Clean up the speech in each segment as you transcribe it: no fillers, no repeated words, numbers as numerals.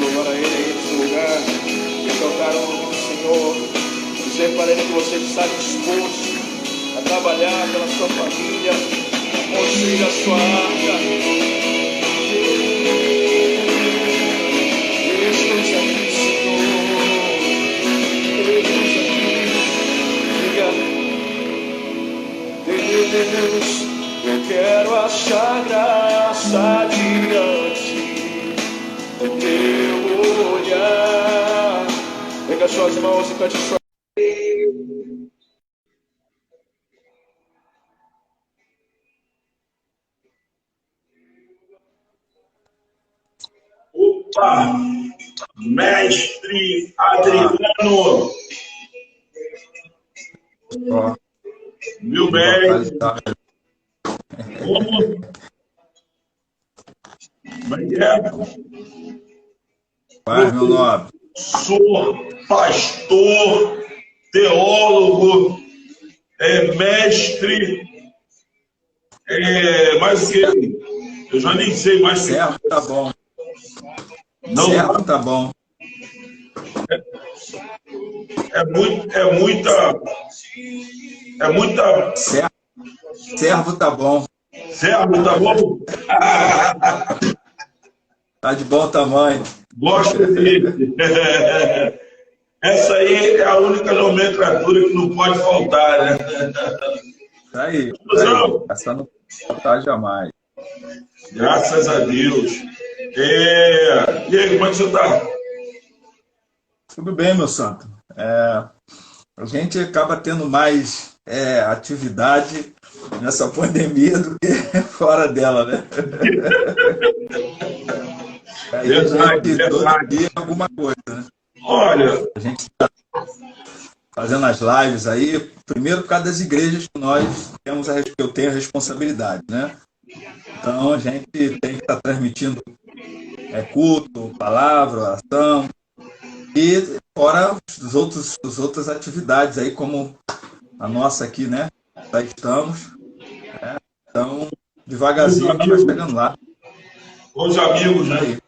louvar a Ele aí nesse lugar, exaltar o nome do Senhor, dizer para Ele que você está disposto a trabalhar pela sua família, a construir a sua arca. Estamos aqui, Senhor. Estamos aqui. Diga, Deus, eu quero achar graça diante do teu olhar. Pega as suas mãos e cante sua. Opa! Mestre Adriano! Meu mestre! Como é que é? Paz, meu nobre. Sou pastor, teólogo, mestre, mais o que? Eu já nem sei mais. Servo tá bom. Não, servo tá bom. É muita. Servo tá bom. Servo tá bom? Tá de bom tamanho. Gosto dele. Essa aí é a única nomenclatura que não pode faltar, né? Tá aí. Essa não pode faltar jamais. Graças a Deus. E aí, como é que você tá? Tudo bem, meu santo. A gente acaba tendo mais atividade nessa pandemia do que fora dela, né? Aí Verdade. todo dia alguma coisa, né? Olha, a gente está fazendo as lives aí, primeiro por causa das igrejas que nós temos, que eu tenho a responsabilidade, né? Então a gente tem que estar transmitindo culto, palavra, oração, e fora as outras atividades aí, como a nossa aqui, né? Já estamos. Então, devagarzinho, vai chegando lá. Os amigos, né?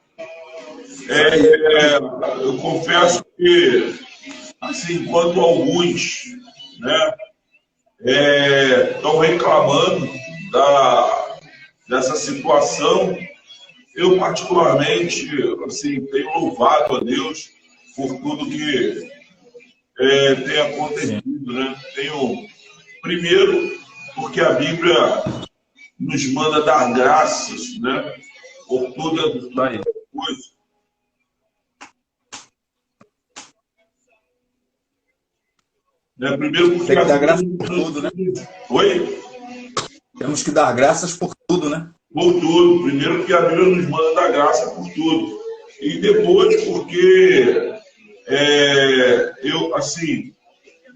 Eu confesso que, assim, enquanto alguns, né, estão reclamando dessa situação, eu particularmente, assim, tenho louvado a Deus por tudo que tem acontecido, né? Primeiro, porque a Bíblia nos manda dar graças, né, por toda coisa. Né? Primeiro, porque tem que dar graças por tudo, né? Oi? Temos que dar graças por tudo, né? Por tudo. Primeiro, porque a Bíblia nos manda dar graça por tudo. E depois, porque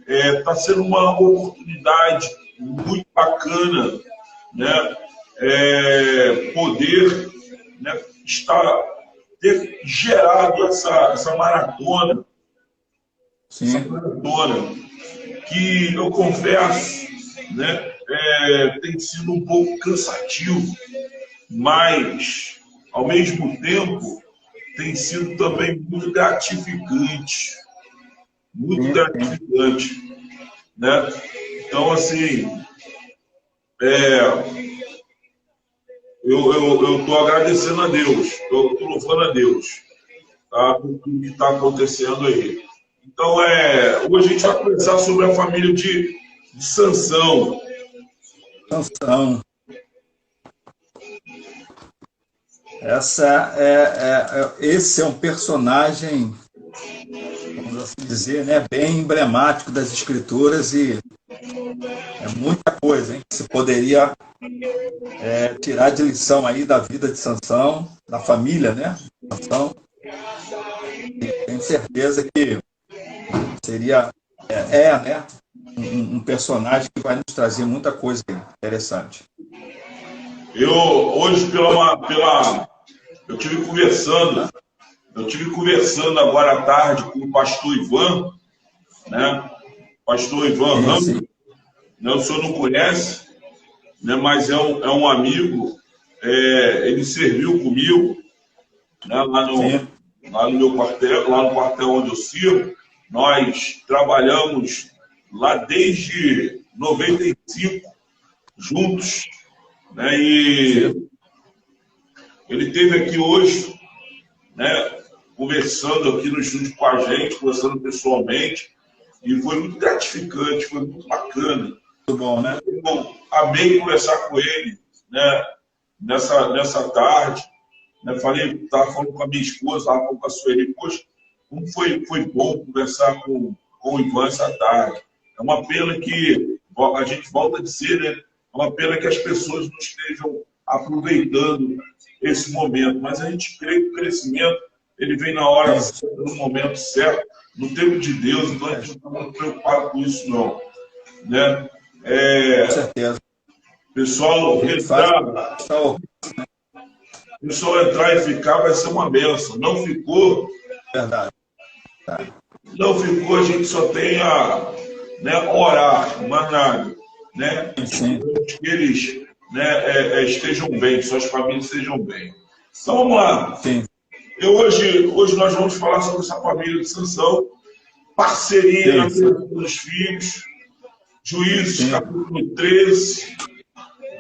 está sendo uma oportunidade muito bacana, né? Poder, né, ter gerado essa maratona. Sim. Essa maratona, que eu confesso, né, tem sido um pouco cansativo, mas, ao mesmo tempo, tem sido também muito gratificante. Muito gratificante, né? Então, assim, eu estou agradecendo a Deus, eu estou louvando a Deus, tá, por tudo que está acontecendo aí. Então, hoje a gente vai conversar sobre a família de Sansão. Sansão. Esse é um personagem, vamos assim dizer, né, bem emblemático das Escrituras, e é muita coisa, hein, que se poderia tirar de lição aí da vida de Sansão, da família, né, Sansão. E tenho certeza que seria, né, um personagem que vai nos trazer muita coisa interessante. Hoje, eu tive conversando agora à tarde com o pastor Ivan, né? Pastor Ivan Ramos, né? O senhor não conhece, né? Mas é um amigo, ele serviu comigo, né? lá no meu quartel, lá no quartel onde eu sirvo. Nós trabalhamos lá desde 95 juntos, né? E ele esteve aqui hoje, né, conversando aqui no estúdio com a gente, conversando pessoalmente, e foi muito gratificante, foi muito bacana. Muito bom, né? Eu amei conversar com ele, né, nessa tarde. Né, estava falando com a minha esposa, estava falando com a Sueli, poxa, como foi bom conversar com o Ivan essa tarde. É uma pena que, a gente volta a dizer, né, é uma pena que as pessoas não estejam aproveitando esse momento, mas a gente crê que o crescimento ele vem na hora certa, no momento certo, no tempo de Deus, então a gente não está muito preocupado com isso, não. Né? Com certeza. Pessoal entrar e ficar vai ser uma benção. Não ficou. Verdade. Não ficou, a gente só tem a, né, orar, mais nada. Né? Sim. Que eles, né, estejam bem, que suas famílias estejam bem. Então vamos lá. Sim. Hoje nós vamos falar sobre essa família de Sansão, parceria na criação dos filhos, Juízes, capítulo 13,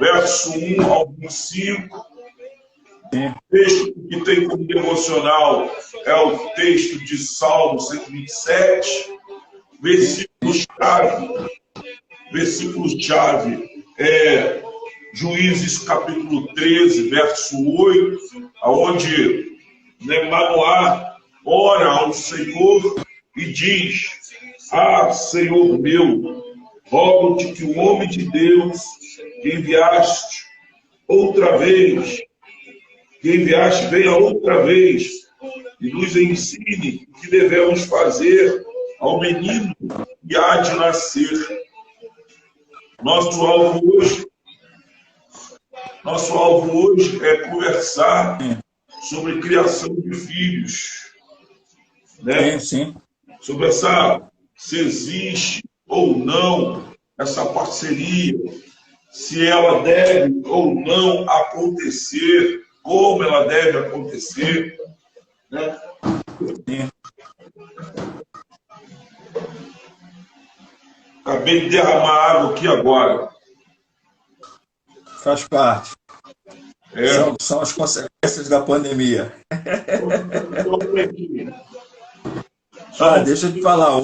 verso 1 ao 25. O texto que tem como devocional é o texto de Salmo 127, versículo-chave é Juízes capítulo 13, verso 8, onde Manoá ora ao Senhor e diz: Ah, Senhor meu, rogo-te que o homem de Deus que enviaste venha outra vez e nos ensine o que devemos fazer ao menino que há de nascer. Nosso alvo hoje é conversar sobre criação de filhos, né? Sim. Sobre se existe ou não essa parceria, se ela deve ou não acontecer, como ela deve acontecer, né? Sim. Acabei de derramar água aqui agora. Faz parte. São as consequências da pandemia. Deixa eu te falar.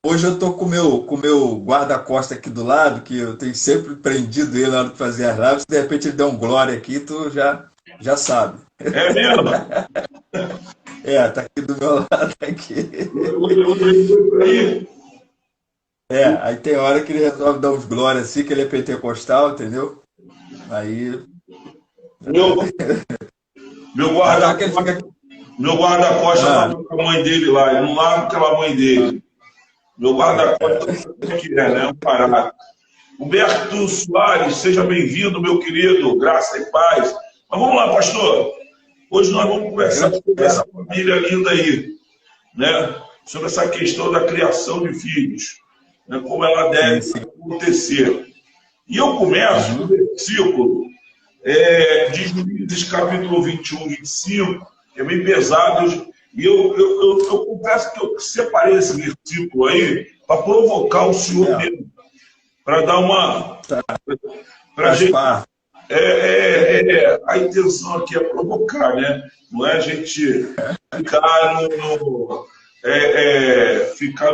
Hoje eu estou com o meu guarda-costas aqui do lado, que eu tenho sempre prendido ele na hora de fazer as lives. De repente ele deu um glória aqui, tu já sabe. É mesmo? Tá aqui do meu lado. Aqui. Aí tem hora que ele resolve dar uns glórias assim, que ele é pentecostal, entendeu? Aí. Meu guarda-costas lava com a mãe dele lá, ele não lava com aquela mãe dele. Meu guarda-costas é um parado. Humberto Soares, seja bem-vindo, meu querido, graça e paz. Mas vamos lá, pastor. Hoje nós vamos conversar sobre essa família linda aí, né? Sobre essa questão da criação de filhos, né? Como ela deve acontecer. E eu começo no versículo de Juízes, capítulo 21, 25, que é bem pesado. E eu confesso que eu separei esse versículo aí para provocar o senhor mesmo, para dar uma... Para a gente... a intenção aqui é provocar, né? Não é a gente ficar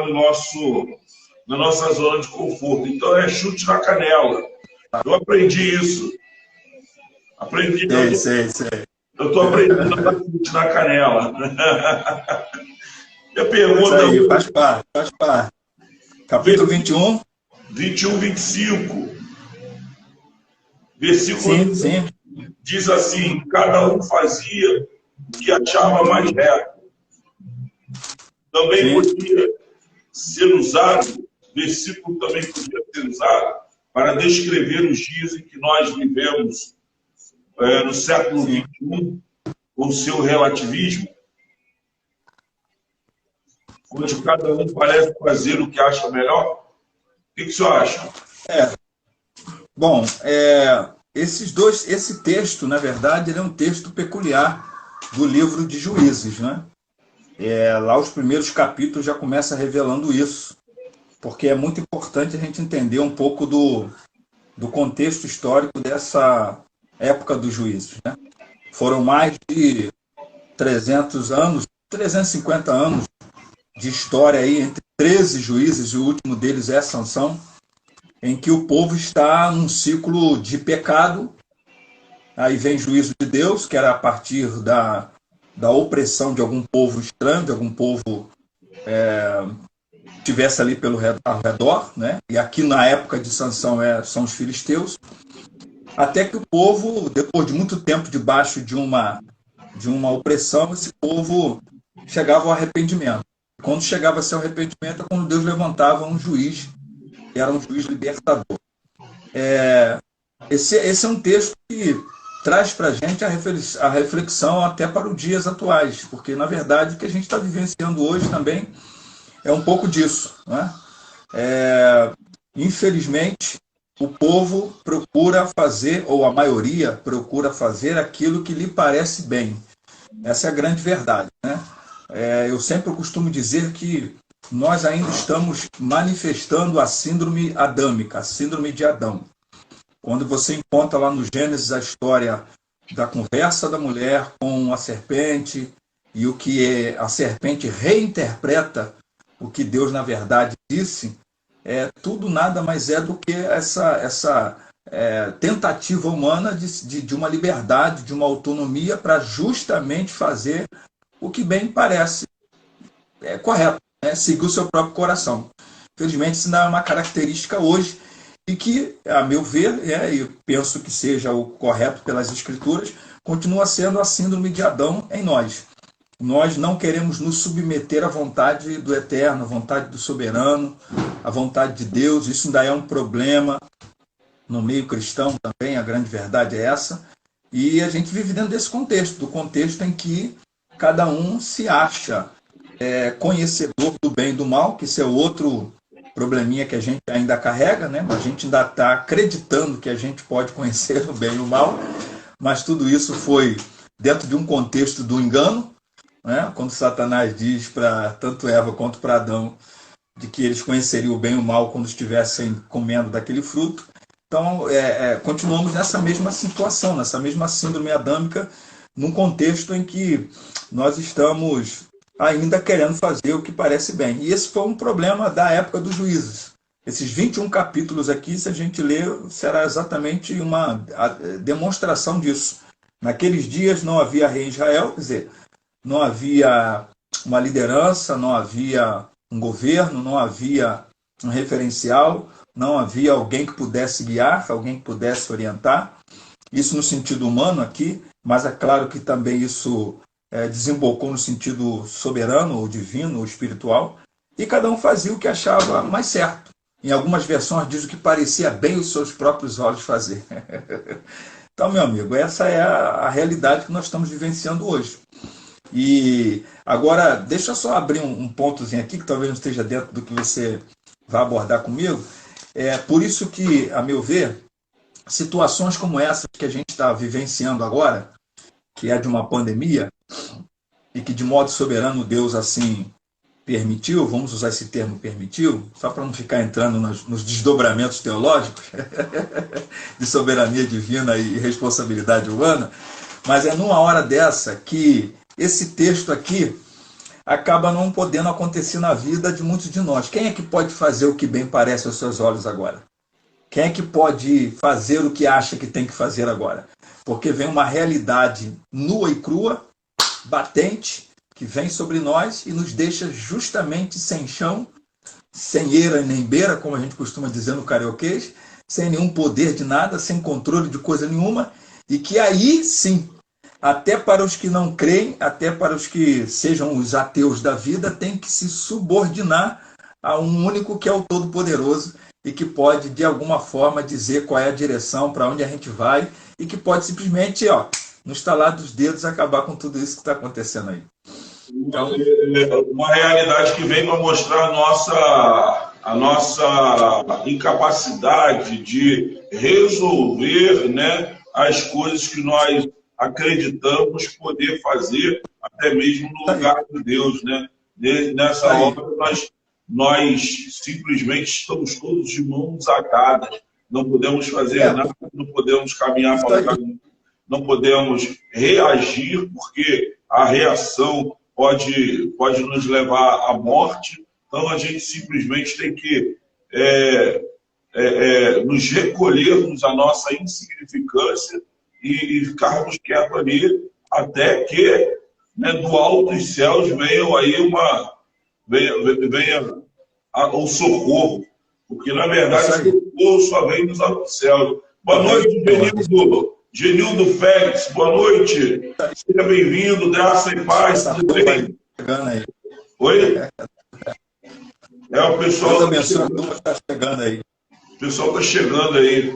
na nossa zona de conforto. Então é chute na canela. Eu aprendi isso. Sei. Eu estou aprendendo a dar chute na canela. E a pergunta... Isso aí, faz parte. Capítulo 21. 21, 25. Versículo sim. Diz assim: cada um fazia o que achava mais reto. Também podia ser usado, versículo também podia ser usado para descrever os dias em que nós vivemos no século XXI, com o seu relativismo, onde cada um parece fazer o que acha melhor. O que o senhor acha? Bom, esse texto, na verdade, ele é um texto peculiar do livro de Juízes, né? Lá os primeiros capítulos já começa revelando isso, porque é muito importante a gente entender um pouco do contexto histórico dessa época dos juízes, né? Foram mais de 300 anos, 350 anos de história aí, entre 13 juízes, e o último deles é Sansão, em que o povo está num ciclo de pecado. Aí vem juízo de Deus, que era a partir da opressão de algum povo estranho, de algum povo que estivesse ali ao redor, né? E aqui na época de Sansão são os filisteus, até que o povo, depois de muito tempo debaixo de uma opressão, esse povo chegava ao arrependimento. Quando chegava a ser arrependimento, é quando Deus levantava um juiz, que era um juiz libertador. Esse é um texto que traz para a gente a reflexão até para os dias atuais, porque, na verdade, o que a gente está vivenciando hoje também é um pouco disso, né? Infelizmente, o povo procura fazer, ou a maioria procura fazer aquilo que lhe parece bem. Essa é a grande verdade, né? Eu sempre costumo dizer que nós ainda estamos manifestando a síndrome adâmica, a síndrome de Adão. Quando você encontra lá no Gênesis a história da conversa da mulher com a serpente, e o que a serpente reinterpreta o que Deus, na verdade, disse, tudo nada mais é do que essa tentativa humana de uma liberdade, de uma autonomia para justamente fazer o que bem parece correto, né? Seguir o seu próprio coração. Infelizmente, isso não é uma característica hoje e que, a meu ver, eu penso que seja o correto pelas Escrituras, continua sendo a síndrome de Adão em nós. Nós não queremos nos submeter à vontade do Eterno, à vontade do Soberano, à vontade de Deus. Isso ainda é um problema no meio cristão também, a grande verdade é essa. E a gente vive dentro desse contexto, do contexto em que cada um se acha conhecedor do bem e do mal, que isso é outro probleminha que a gente ainda carrega, né? A gente ainda está acreditando que a gente pode conhecer o bem e o mal, mas tudo isso foi dentro de um contexto do engano, né? Quando Satanás diz para tanto Eva quanto para Adão de que eles conheceriam o bem e o mal quando estivessem comendo daquele fruto. Então, continuamos nessa mesma situação, nessa mesma síndrome adâmica, num contexto em que nós estamos ainda querendo fazer o que parece bem. E esse foi um problema da época dos juízes. Esses 21 capítulos aqui, se a gente ler, será exatamente uma demonstração disso. Naqueles dias não havia rei em Israel, quer dizer, não havia uma liderança, não havia um governo, não havia um referencial, não havia alguém que pudesse guiar, alguém que pudesse orientar. Isso no sentido humano aqui, mas é claro que também isso desembocou no sentido soberano, ou divino, ou espiritual, e cada um fazia o que achava mais certo. Em algumas versões diz o que parecia bem os seus próprios olhos fazer. Então, meu amigo, essa é a realidade que nós estamos vivenciando hoje. E agora, deixa eu só abrir um pontozinho aqui, que talvez não esteja dentro do que você vai abordar comigo. Por isso que, a meu ver, situações como essa que a gente está vivenciando agora, que é de uma pandemia, e que de modo soberano Deus assim permitiu, vamos usar esse termo permitiu, só para não ficar entrando nos desdobramentos teológicos de soberania divina e responsabilidade humana, mas é numa hora dessa que esse texto aqui acaba não podendo acontecer na vida de muitos de nós. Quem é que pode fazer o que bem parece aos seus olhos agora? Quem é que pode fazer o que acha que tem que fazer agora? Porque vem uma realidade nua e crua, batente, que vem sobre nós e nos deixa justamente sem chão, sem eira nem beira, como a gente costuma dizer no carioquês, sem nenhum poder de nada, sem controle de coisa nenhuma, e que aí sim, até para os que não creem, até para os que sejam os ateus da vida, tem que se subordinar a um único que é o Todo-Poderoso e que pode, de alguma forma, dizer qual é a direção, para onde a gente vai, e que pode simplesmente, no estalar dos dedos, acabar com tudo isso que está acontecendo aí. Então, uma realidade que vem para mostrar a nossa incapacidade de resolver, né, as coisas que nós acreditamos poder fazer, até até mesmo no lugar de Deus, né? Nessa hora, nós simplesmente estamos todos de mãos atadas. Não podemos fazer nada, não podemos caminhar para o caminho, não podemos reagir, porque a reação pode nos levar à morte. Então, a gente simplesmente tem que nos recolhermos à nossa insignificância e ficarmos quietos ali, até que, né, do alto dos céus venha o socorro. Porque, na verdade, o socorro só vem dos altos céus. Boa noite, Genildo Félix. Boa noite. Seja bem-vindo, graça e paz. Tudo bem? Oi? O pessoal está chegando aí. O pessoal está chegando aí.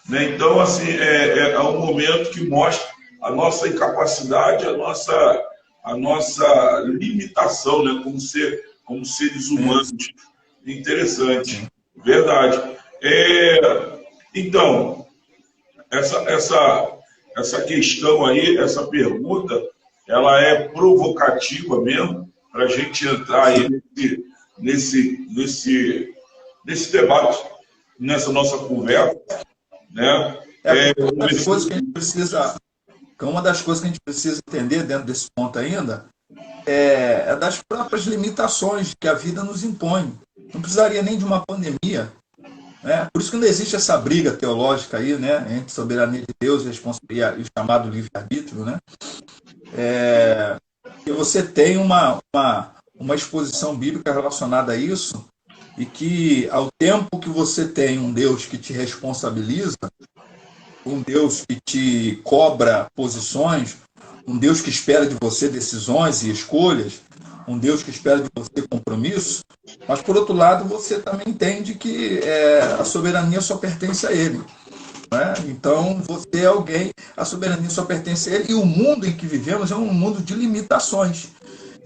Né? Então, assim, é um momento que mostra a nossa incapacidade, a nossa limitação, né? como seres humanos. Interessante. Verdade. Então, essa questão aí, essa pergunta, ela é provocativa mesmo, para a gente entrar aí nesse debate, nessa nossa conversa, né? Uma das coisas que a gente precisa entender dentro desse ponto ainda é das próprias limitações que a vida nos impõe. Não precisaria nem de uma pandemia, né? Por isso que não existe essa briga teológica aí, né, entre soberania de Deus e o chamado livre-arbítrio, né? Que você tem uma exposição bíblica relacionada a isso, e que, ao tempo que você tem um Deus que te responsabiliza, um Deus que te cobra posições, um Deus que espera de você decisões e escolhas, um Deus que espera de você compromisso, mas, por outro lado, você também entende que a soberania só pertence a Ele. Né? Então, você é alguém, a soberania só pertence a Ele, e o mundo em que vivemos é um mundo de limitações.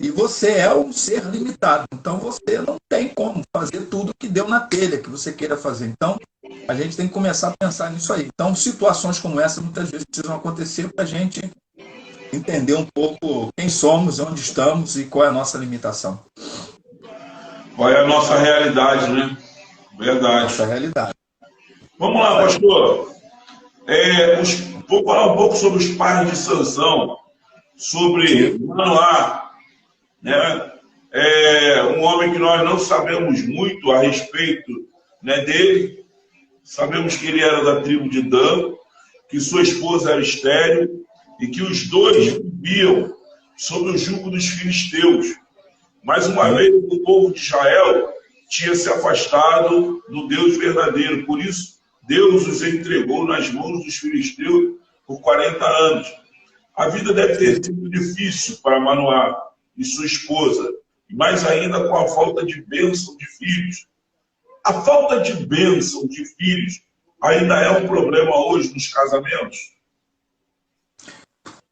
E você é um ser limitado, então você não tem como fazer tudo que deu na telha que você queira fazer. Então, a gente tem que começar a pensar nisso aí. Então, situações como essa muitas vezes precisam acontecer para a gente entender um pouco quem somos, onde estamos e qual é a nossa limitação. Qual é a nossa realidade, né? Verdade. Nossa realidade. Vamos lá, pastor. Vou falar um pouco sobre os pais de Sansão, sobre Manoá, né? Um homem que nós não sabemos muito a respeito, né, dele. Sabemos que ele era da tribo de Dan, que sua esposa era estéril e que os dois viviam sob o jugo dos filisteus. Mais uma vez, o povo de Israel tinha se afastado do Deus verdadeiro. Por isso, Deus os entregou nas mãos dos filisteus por 40 anos. A vida deve ter sido difícil para Manoá e sua esposa, mais ainda com a falta de bênção de filhos. A falta de bênção de filhos ainda é um problema hoje nos casamentos?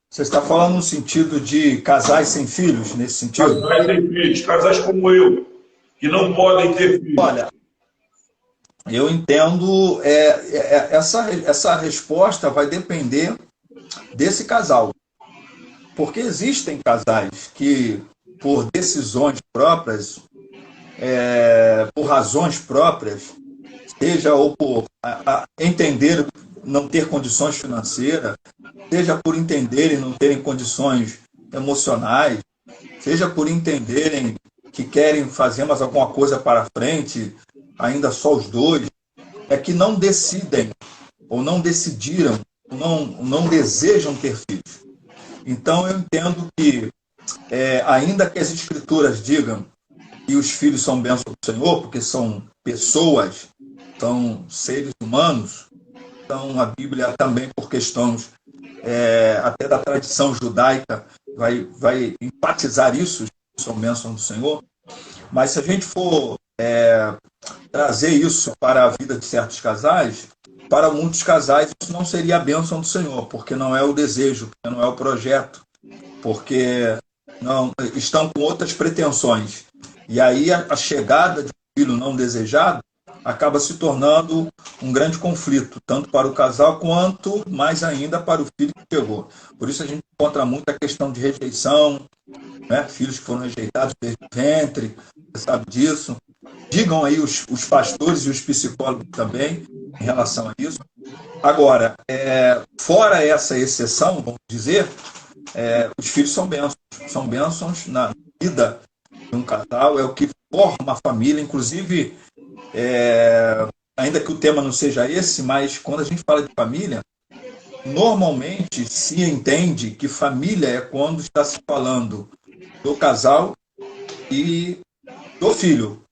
Você está falando no sentido de casais sem filhos, nesse sentido? Casais sem filhos, casais como eu, que não podem ter filhos. Olha, eu entendo, essa resposta vai depender desse casal. Porque existem casais que, por decisões próprias, por razões próprias, seja ou por entender não ter condições financeiras, seja por entenderem não terem condições emocionais, seja por entenderem que querem fazer mais alguma coisa para frente, ainda só os dois, que não decidem, ou não decidiram, não desejam ter filhos. Então, eu entendo que, ainda que as Escrituras digam que os filhos são bênçãos do Senhor, porque são pessoas, são seres humanos, então a Bíblia também, por questões até da tradição judaica, vai enfatizar isso, são bênçãos do Senhor. Mas se a gente for trazer isso para a vida de certos casais, para muitos casais isso não seria a bênção do Senhor, porque não é o desejo, porque não é o projeto, porque não estão com outras pretensões. E aí a chegada de um filho não desejado acaba se tornando um grande conflito, tanto para o casal quanto, mais ainda, para o filho que chegou. Por isso a gente encontra muito a questão de rejeição, né? Filhos que foram rejeitados desde o ventre, você sabe disso. Digam aí os pastores e os psicólogos também em relação a isso. Agora, fora essa exceção, vamos dizer, os filhos são bênçãos na vida de um casal, é o que forma a família, inclusive, ainda que o tema não seja esse, mas quando a gente fala de família, normalmente se entende que família é quando está se falando do casal e do filho.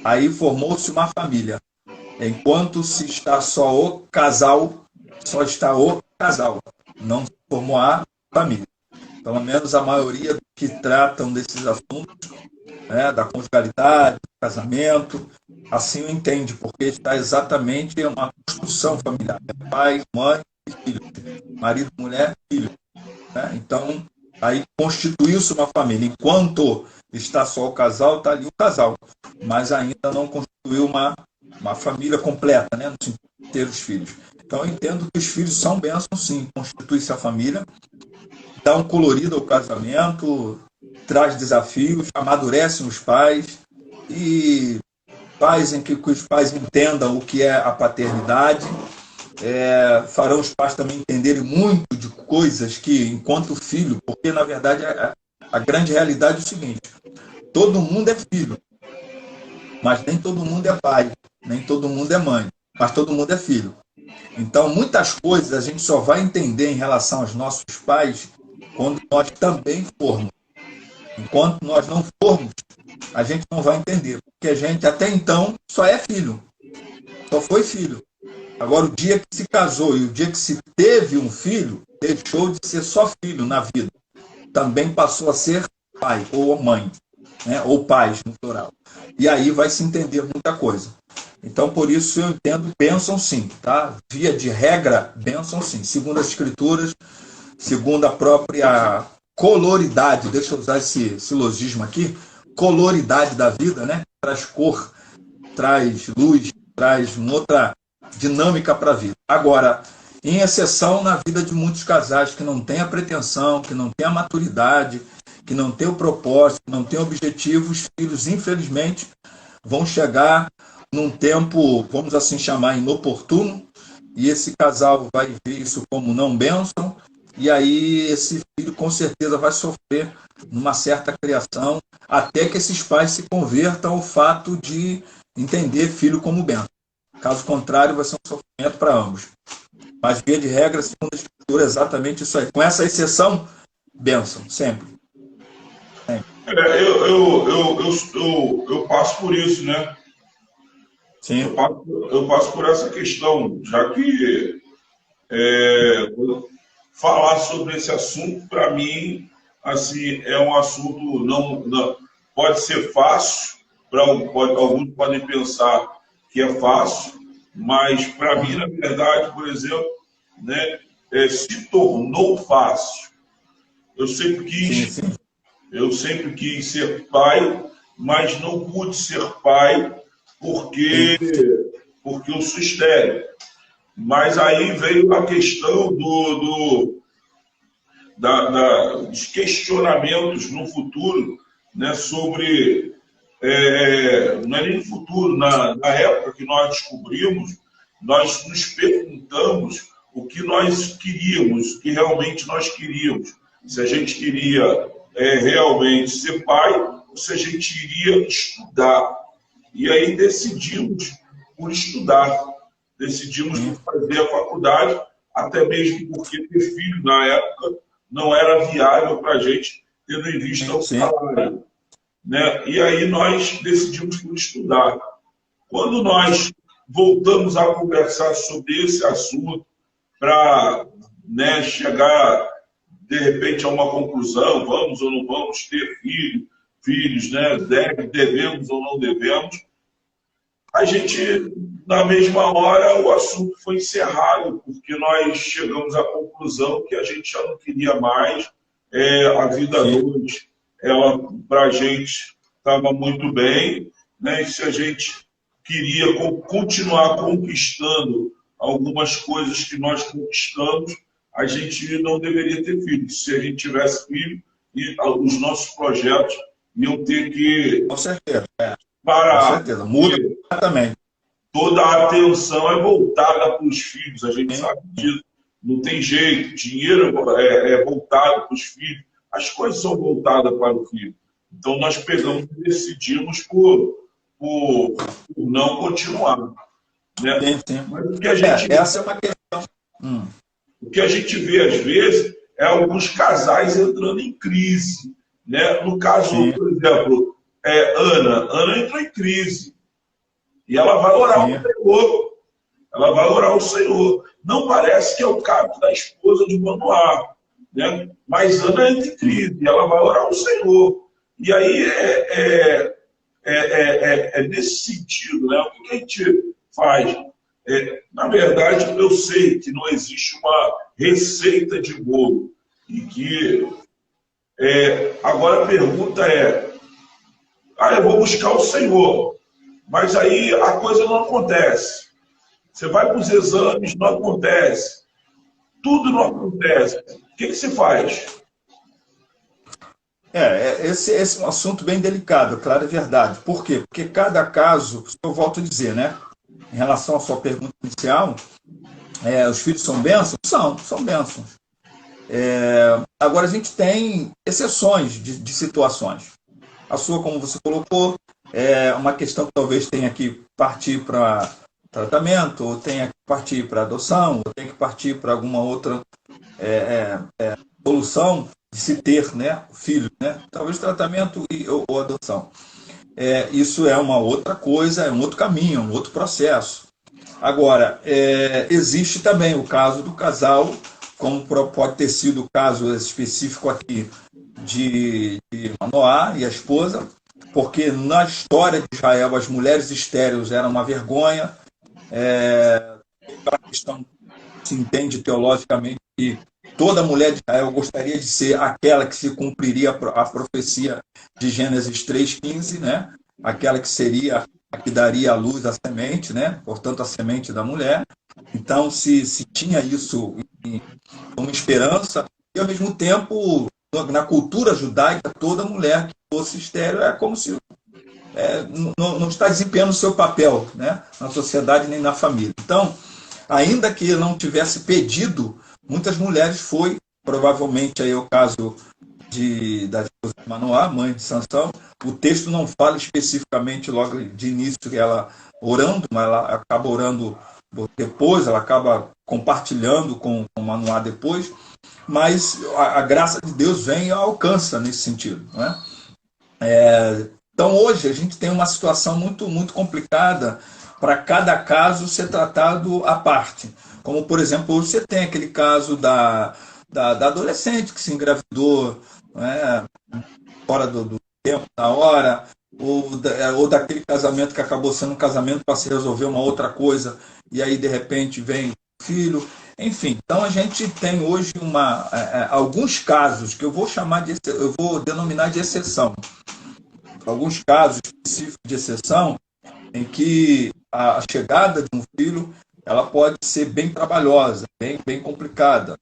Aí formou-se uma família. Enquanto se está só o casal, só está o casal. Não se formou a família. Pelo menos a maioria que tratam desses assuntos, né, da conjugalidade, do casamento, assim o entende, porque está exatamente em uma construção familiar. É pai, mãe e filho. Marido, mulher, filho. Né? Então, aí constituiu-se uma família. Enquanto está só o casal, está ali o casal. Mas ainda não constituiu uma família completa, né? No sentido de ter os filhos. Então, eu entendo que os filhos são bênçãos, sim. Constitui-se a família, dá um colorido ao casamento, traz desafios, amadurecem os pais e fazem que os pais entendam o que é a paternidade. Farão os pais também entenderem muito de coisas que, enquanto filho, porque na verdade a grande realidade é o seguinte: todo mundo é filho, mas nem todo mundo é pai, nem todo mundo é mãe, mas todo mundo é filho. Então, muitas coisas a gente só vai entender em relação aos nossos pais quando nós também formos. Enquanto nós não formos, a gente não vai entender, porque a gente até então só é filho, só foi filho. Agora, o dia que se casou e o dia que se teve um filho, deixou de ser só filho na vida. Também passou a ser pai ou mãe, né? Ou pais, no plural. E aí vai se entender muita coisa. Então, por isso eu entendo, bênção sim, tá? Via de regra, bênção sim. Segundo as escrituras, segundo a própria coloridade, deixa eu usar esse silogismo aqui, coloridade da vida, né? Traz cor, traz luz, traz uma outra dinâmica para a vida. Agora, em exceção na vida de muitos casais que não têm a pretensão, que não têm a maturidade, que não têm o propósito, que não têm o objetivo, os filhos, infelizmente, vão chegar num tempo, vamos assim chamar, inoportuno, e esse casal vai ver isso como não bênção, e aí esse filho com certeza vai sofrer numa certa criação, até que esses pais se convertam ao fato de entender filho como bênção. Caso contrário, vai ser um sofrimento para ambos. Mas, via de regra, segundo a Escritura, é exatamente isso aí. Com essa exceção, bênção, sempre. Eu passo por isso, né? Sim. Eu passo por essa questão, já que falar sobre esse assunto, para mim, assim, é um assunto não pode ser fácil, alguns podem pensar que é fácil, mas para mim, na verdade, por exemplo, né, se tornou fácil. Eu sempre quis ser pai, mas não pude ser pai porque eu sou estéril. Mas aí veio a questão dos questionamentos no futuro, né, sobre... não é nem no futuro, na época que nós descobrimos, nós nos perguntamos o que nós queríamos, o que realmente nós queríamos. Se a gente queria realmente ser pai, ou se a gente iria estudar. E aí decidimos por estudar, decidimos por fazer a faculdade, até mesmo porque ter filho na época não era viável para a gente, tendo em vista o salário. Né? E aí nós decidimos por estudar. Quando nós voltamos a conversar sobre esse assunto, para, né, chegar, de repente, a uma conclusão, vamos ou não vamos ter filhos, né? Devemos ou não devemos, a gente, na mesma hora, o assunto foi encerrado, porque nós chegamos à conclusão que a gente já não queria mais a vida noite. Ela, para a gente, estava muito bem, né? E se a gente queria continuar conquistando algumas coisas que nós conquistamos, a gente não deveria ter filho. Se a gente tivesse filho, e os nossos projetos iam ter que Com certeza, com parar. certeza. Muda completamente. Toda a atenção é voltada para os filhos, a gente Sim. sabe disso. Não tem jeito, dinheiro é voltado para os filhos, as coisas são voltadas para o filho. Então nós pegamos e decidimos por não continuar. Né? Sim, sim. Mas o que a gente, Essa é uma questão. o que a gente vê às vezes é alguns casais entrando em crise. Né? No caso, Sim. por exemplo, Ana entrou em crise. E ela vai orar Sim. ao Senhor. Ela vai orar ao Senhor. Não parece que é o caso da esposa de Manoá. Né? Mas Ana entra em crise. E ela vai orar ao Senhor. E aí nesse sentido. Né? O que a gente faz? Na verdade, eu sei que não existe uma receita de bolo. E que agora a pergunta eu vou buscar o Senhor. Mas aí a coisa não acontece. Você vai para os exames, não acontece. Tudo não acontece. O que se faz? Esse é um assunto bem delicado, claro, é verdade. Por quê? Porque cada caso, eu volto a dizer, né? Em relação à sua pergunta inicial, os filhos são bênçãos? São bênçãos. Agora, a gente tem exceções de situações. A sua, como você colocou, é uma questão que talvez tenha que partir para tratamento, ou tenha que partir para adoção, ou tenha que partir para alguma outra solução de se ter, né, filho, né? Talvez tratamento ou adoção. Isso é uma outra coisa, é um outro caminho, é um outro processo. Agora, existe também o caso do casal, como pode ter sido o caso específico aqui de Manoá e a esposa, porque na história de Israel as mulheres estéreis eram uma vergonha. A questão se entende teologicamente que toda mulher de Israel gostaria de ser aquela que se cumpriria a profecia de Gênesis 3,15, né? Aquela que seria a que daria à luz a semente, né? Portanto, a semente da mulher. Então, se tinha isso como esperança, e ao mesmo tempo, na cultura judaica, toda mulher que fosse estéril é como se não está desempenhando o seu papel, né? Na sociedade nem na família. Então, ainda que não tivesse pedido, muitas mulheres foi, provavelmente aí é o caso da esposa de Manoá, mãe de Sansão. O texto não fala especificamente logo de início que ela orando, mas ela acaba orando depois, ela acaba compartilhando com Manoá depois, mas a graça de Deus vem e alcança nesse sentido, né? Então hoje a gente tem uma situação muito, muito complicada para cada caso ser tratado à parte. Como, por exemplo, você tem aquele caso da adolescente que se engravidou, né, fora do tempo, da hora, ou daquele casamento que acabou sendo um casamento para se resolver uma outra coisa, e aí de repente vem o filho. Enfim, então a gente tem hoje alguns casos que eu vou denominar de exceção. Alguns casos específicos de exceção em que a chegada de um filho ela pode ser bem trabalhosa, bem complicada,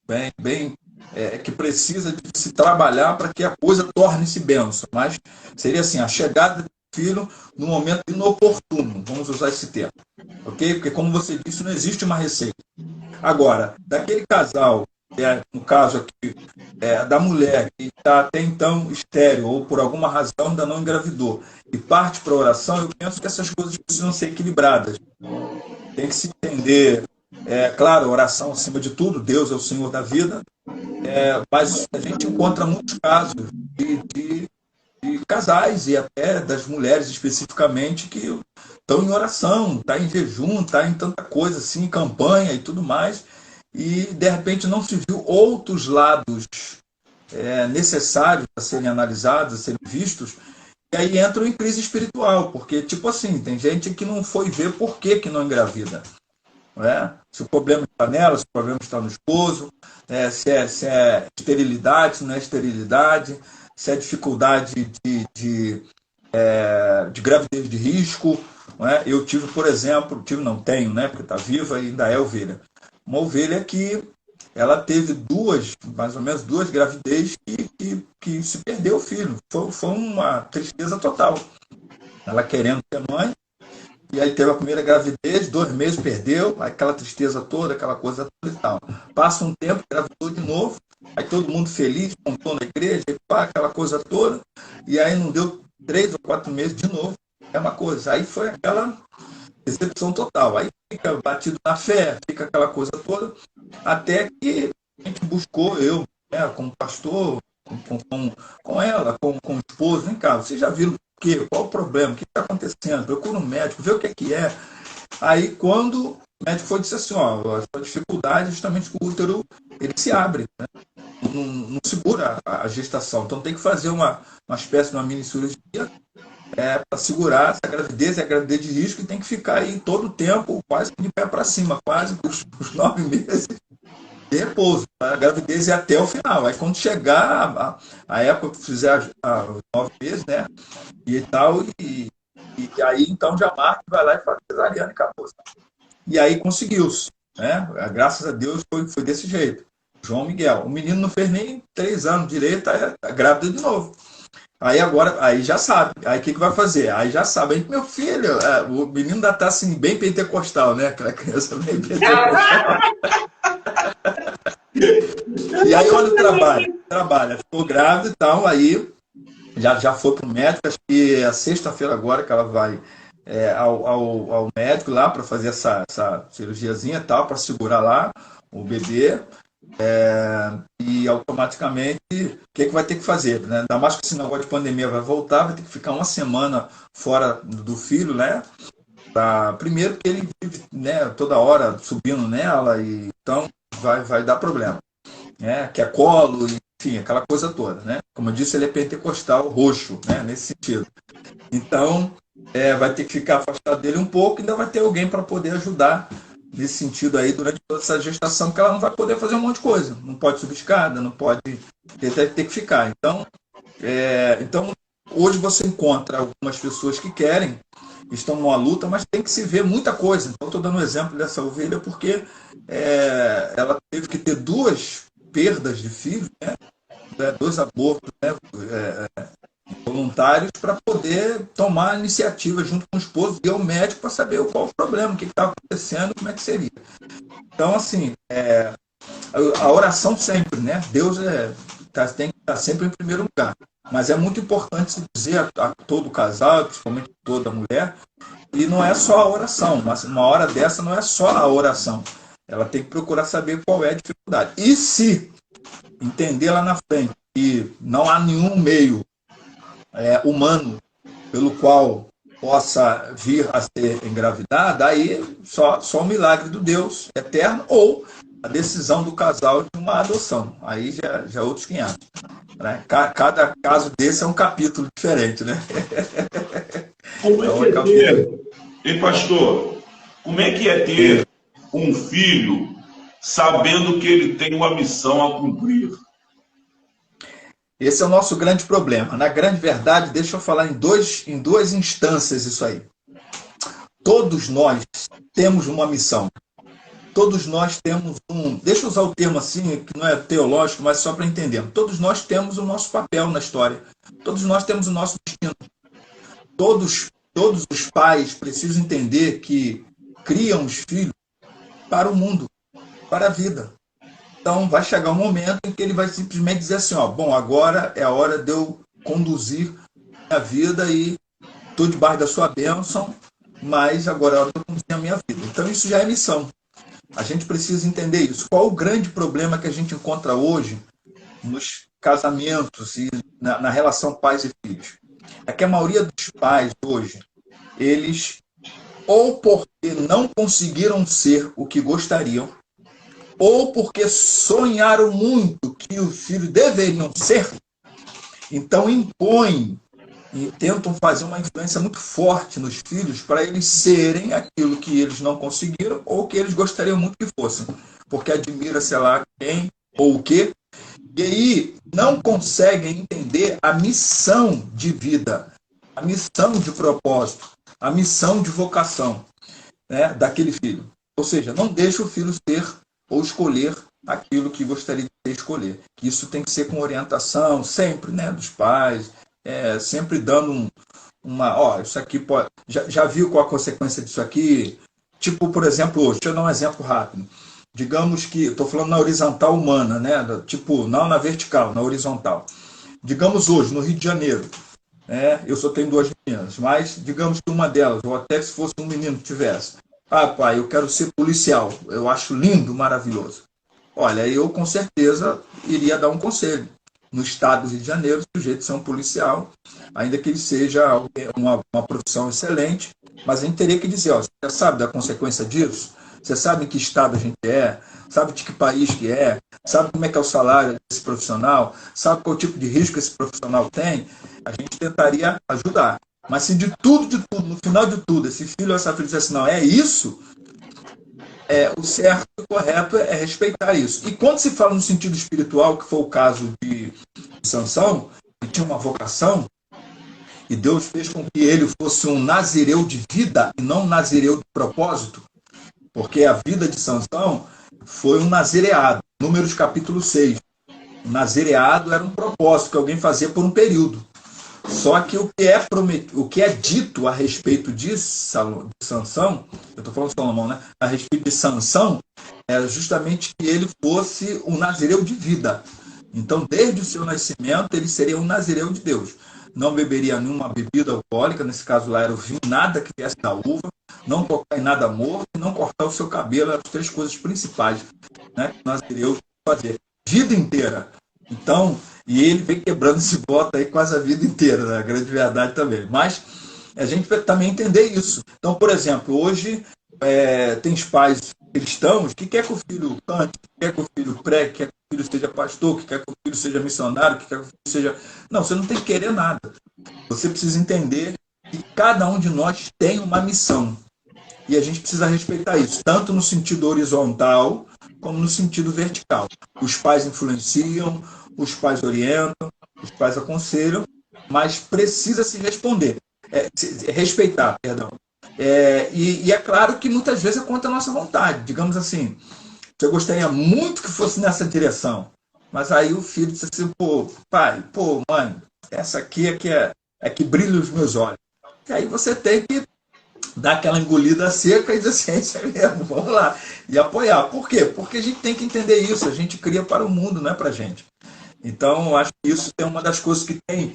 que precisa de se trabalhar para que a coisa torne-se bênção. Mas seria assim, a chegada do filho no momento inoportuno, vamos usar esse termo, ok? Porque, como você disse, não existe uma receita. Agora, daquele casal, no caso aqui, da mulher que está até então estéril ou por alguma razão ainda não engravidou e parte para a oração, eu penso que essas coisas precisam ser equilibradas. Tem que se entender, claro, oração acima de tudo, Deus é o Senhor da vida, mas a gente encontra muitos casos de casais e até das mulheres especificamente que estão em oração, estão em jejum, estão em tanta coisa assim, campanha e tudo mais, e de repente não se viu outros lados necessários a serem analisados, a serem vistos, e aí entram em crise espiritual, porque, tipo assim, tem gente que não foi ver por que não engravida. Não é? Se o problema está nela, se o problema está no esposo, se é esterilidade, se não é esterilidade, se é dificuldade de gravidez de risco. Não é? Eu tive, por exemplo, tenho, né, porque está viva e ainda é ovelha. Uma ovelha que ela teve mais ou menos duas gravidez que se perdeu o filho. Foi uma tristeza total. Ela querendo ser mãe, e aí teve a primeira gravidez, 2 meses perdeu, aquela tristeza toda, aquela coisa toda e tal. Passa um tempo, engravidou de novo, aí todo mundo feliz, contou na igreja, e pá, aquela coisa toda, e aí não deu 3 ou 4 meses de novo, é uma coisa. Aí foi aquela decepção total. Aí fica batido na fé, fica aquela coisa toda, até que a gente buscou, eu, né, como pastor, com ela, com o esposo, vem cá, vocês já viram o quê? Qual o problema? O que está acontecendo? Procura um médico, vê o que é. Aí, quando o médico foi, disse assim, ó, a sua dificuldade é justamente que o útero ele se abre, né? Não segura a gestação. Então, tem que fazer uma espécie de uma mini cirurgia para segurar essa gravidez, é a gravidez de risco, e tem que ficar aí todo o tempo, quase de pé para cima, quase os 9 meses de repouso. A gravidez é até o final. Aí, quando chegar a época que fizer os 9 meses, né, e tal, e aí, então, já marca, vai lá e faz cesariana e acabou. E aí, conseguiu-se. Né? Graças a Deus, foi desse jeito. João Miguel. O menino não fez nem 3 anos direito, tá grávida de novo. Aí agora, aí já sabe. Aí o que vai fazer? Aí já sabe. Aí, meu filho, o menino ainda tá assim, bem pentecostal, né? Aquela criança bem pentecostal. E aí olha o trabalho. Trabalha, ficou grávida e tal, aí já foi pro médico, acho que é a sexta-feira agora que ela vai ao médico lá para fazer essa cirurgiazinha e tal, para segurar lá o bebê. E automaticamente, o que vai ter que fazer? Né? Ainda mais que esse negócio de pandemia vai voltar, vai ter que ficar uma semana fora do filho, né? Primeiro que ele vive, né, toda hora subindo nela, e então vai dar problema. Né? Que é colo, enfim, aquela coisa toda. Né? Como eu disse, ele é pentecostal roxo, né? Nesse sentido. Então, vai ter que ficar afastado dele um pouco, e ainda vai ter alguém para poder ajudar nesse sentido aí durante toda essa gestação, porque ela não vai poder fazer um monte de coisa. Não pode subir escada, não pode. Ele deve ter que ficar. Então, hoje você encontra algumas pessoas que querem, estão numa luta, mas tem que se ver muita coisa. Então, estou dando um exemplo dessa ovelha porque ela teve que ter 2 perdas de filhos, né? 2 abortos, né? Voluntários, para poder tomar a iniciativa junto com o esposo e ao médico para saber qual o problema, o que está acontecendo, como é que seria. Então, assim, a oração sempre, né? Deus tem que estar sempre em primeiro lugar. Mas é muito importante se dizer a todo casal, principalmente toda mulher, e não é só a oração, mas uma hora dessa não é só a oração. Ela tem que procurar saber qual é a dificuldade. E se entender lá na frente que não há nenhum meio humano pelo qual possa vir a ser engravidada, aí só o milagre do Deus eterno ou a decisão do casal de uma adoção. Aí já outros 500. Né? Cada caso desse é um capítulo diferente, né? Como é que é ter, hein, pastor? Como é que é ter um filho sabendo que ele tem uma missão a cumprir? Esse é o nosso grande problema. Na grande verdade, deixa eu falar em duas instâncias isso aí. Todos nós temos uma missão. Todos nós temos deixa eu usar o termo assim, que não é teológico, mas só para entender. Todos nós temos o nosso papel na história. Todos nós temos o nosso destino. Todos os pais precisam entender que criam os filhos para o mundo, para a vida. Então, vai chegar um momento em que ele vai simplesmente dizer assim, bom, agora é a hora de eu conduzir a vida e estou debaixo da sua bênção, mas agora é a hora de eu conduzir a minha vida. Então, isso já é missão. A gente precisa entender isso. Qual o grande problema que a gente encontra hoje nos casamentos e na relação pais e filhos? É que a maioria dos pais hoje, eles, ou porque não conseguiram ser o que gostariam, ou porque sonharam muito que os filhos deveriam ser, então impõem e tentam fazer uma influência muito forte nos filhos para eles serem aquilo que eles não conseguiram ou que eles gostariam muito que fossem, porque admira, sei lá, quem ou o quê, e aí não conseguem entender a missão de vida, a missão de propósito, a missão de vocação, né, daquele filho. Ou seja, não deixa o filho ser ou escolher aquilo que gostaria de escolher. Que isso tem que ser com orientação, sempre, né, dos pais, sempre dando isso aqui pode. Já viu qual a consequência disso aqui? Tipo, por exemplo, hoje, deixa eu dar um exemplo rápido. Digamos que, estou falando na horizontal humana, né? Tipo, não na vertical, na horizontal. Digamos hoje, no Rio de Janeiro, né? Eu só tenho 2 meninas, mas digamos que uma delas, ou até se fosse um menino que tivesse, pai, eu quero ser policial, eu acho lindo, maravilhoso. Olha, eu com certeza iria dar um conselho. No estado do Rio de Janeiro, o sujeito ser um policial, ainda que ele seja uma profissão excelente, mas a gente teria que dizer, você sabe da consequência disso? Você sabe em que estado a gente sabe de que país que sabe como é que é o salário desse profissional, sabe qual tipo de risco esse profissional tem? A gente tentaria ajudar. Mas se de tudo, no final de tudo, esse filho ou essa filha diz assim, não, é isso, o certo e o correto é respeitar isso. E quando se fala no sentido espiritual, que foi o caso de Sansão, que tinha uma vocação, e Deus fez com que ele fosse um nazireu de vida e não um nazireu de propósito, porque a vida de Sansão foi um nazireado. Números capítulo 6. O nazireado era um propósito que alguém fazia por um período. Só que o que é dito a respeito de Sansão, eu estou falando de Salomão, né? A respeito de Sansão, é justamente que ele fosse um nazireu de vida. Então, desde o seu nascimento, ele seria um nazireu de Deus. Não beberia nenhuma bebida alcoólica, nesse caso lá era o vinho, nada que viesse da uva, não tocar em nada morto e não cortar o seu cabelo, eram as 3 coisas principais, né, que o nazireu fazer. Vida inteira. Então, e ele vem quebrando esse voto aí quase a vida inteira, né? A grande verdade também. Mas a gente vai também entender isso. Então, por exemplo, hoje tem os pais cristãos que quer que o filho cante, que quer que o filho pregue, que quer que o filho seja pastor, que quer que o filho seja missionário, que quer que o filho seja... Não, você não tem que querer nada. Você precisa entender que cada um de nós tem uma missão. E a gente precisa respeitar isso, tanto no sentido horizontal como no sentido vertical. Os pais influenciam, os pais orientam, os pais aconselham, mas precisa se respeitar, perdão. E é claro que muitas vezes é contra a nossa vontade. Digamos assim, eu gostaria muito que fosse nessa direção, mas aí o filho disse assim, pai, mãe, essa aqui é que brilha os meus olhos. E aí você tem que dar aquela engolida seca e dizer assim, isso é mesmo, vamos lá. E apoiar. Por quê? Porque a gente tem que entender isso. A gente cria para o mundo, não é para a gente. Então, eu acho que isso é uma das coisas que tem,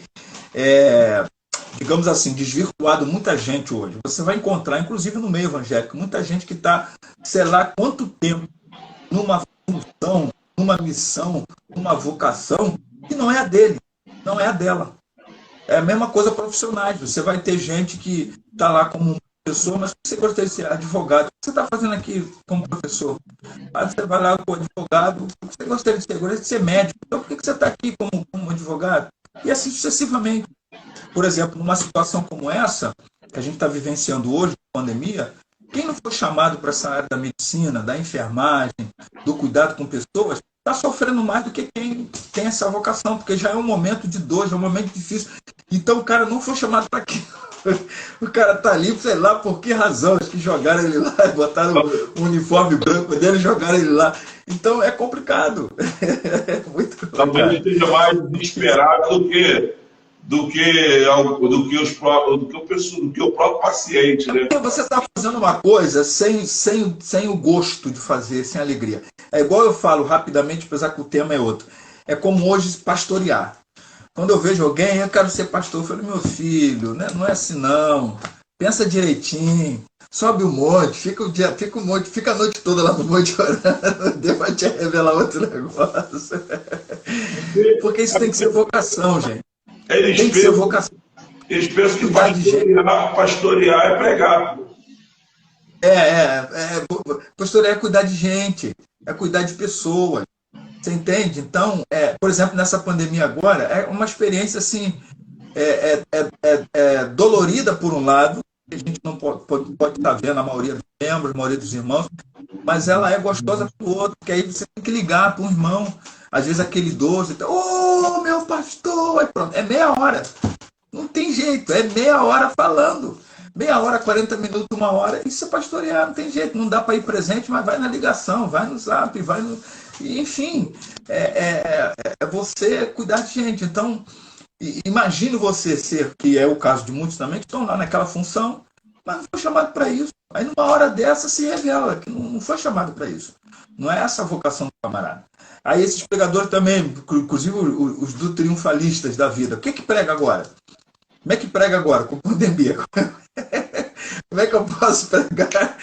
digamos assim, desvirtuado muita gente hoje. Você vai encontrar, inclusive no meio evangélico, muita gente que está, sei lá quanto tempo, numa função, numa missão, numa vocação, que não é a dele, não é a dela. É a mesma coisa profissionais. Você vai ter gente que está lá como professor, mas você gostaria de ser advogado. O que você está fazendo aqui como professor? Aí você vai lá como advogado. O que você gostaria de ser? Gostaria de ser médico. Então por que você está aqui como advogado? E assim sucessivamente. Por exemplo, numa situação como essa, que a gente está vivenciando hoje, pandemia, quem não foi chamado para essa área da medicina, da enfermagem, do cuidado com pessoas, está sofrendo mais do que quem tem essa vocação, porque já é um momento de dor, já é um momento difícil. Então o cara não foi chamado para aquilo. O cara está ali, sei lá por que razão, acho que jogaram ele lá, botaram o uniforme branco dele e jogaram ele lá. Então é complicado. É muito complicado. Talvez ele esteja mais desesperado do que o próprio paciente, né? Porque você está fazendo uma coisa sem o gosto de fazer, sem alegria. É igual eu falo rapidamente, apesar que o tema é outro. É como hoje pastorear. Quando eu vejo alguém, eu quero ser pastor. Eu falo, meu filho, né? Não é assim não. Pensa direitinho. Sobe o monte, fica a noite toda lá no monte orando. Deus vai te revelar outro negócio. Porque isso tem que ser vocação, gente. Tem que ser vocação. Eles pensam que pastorear é pregar. Pastorear é cuidar de gente, é cuidar de pessoas. Você entende? Então, por exemplo, nessa pandemia agora, é uma experiência assim, dolorida por um lado, que a gente não pode estar vendo a maioria dos membros, a maioria dos irmãos, mas ela é gostosa para o outro, porque aí você tem que ligar para um irmão, às vezes aquele idoso, ô, meu pastor, aí pronto, é meia hora. Não tem jeito, é meia hora falando. Meia hora, 40 minutos, 1 hora, isso é pastorear, não tem jeito, não dá para ir presente, mas vai na ligação, vai no zap, vai no... E, enfim, é você cuidar de gente. Então, imagine você ser, que é o caso de muitos também, que estão lá naquela função, mas não foi chamado para isso. Aí, numa hora dessa, se revela que não foi chamado para isso. Não é essa a vocação do camarada. Aí, esses pregadores também, inclusive os do triunfalistas da vida, o que prega agora? Como é que prega agora? Com pandemia. Como é que eu posso pregar?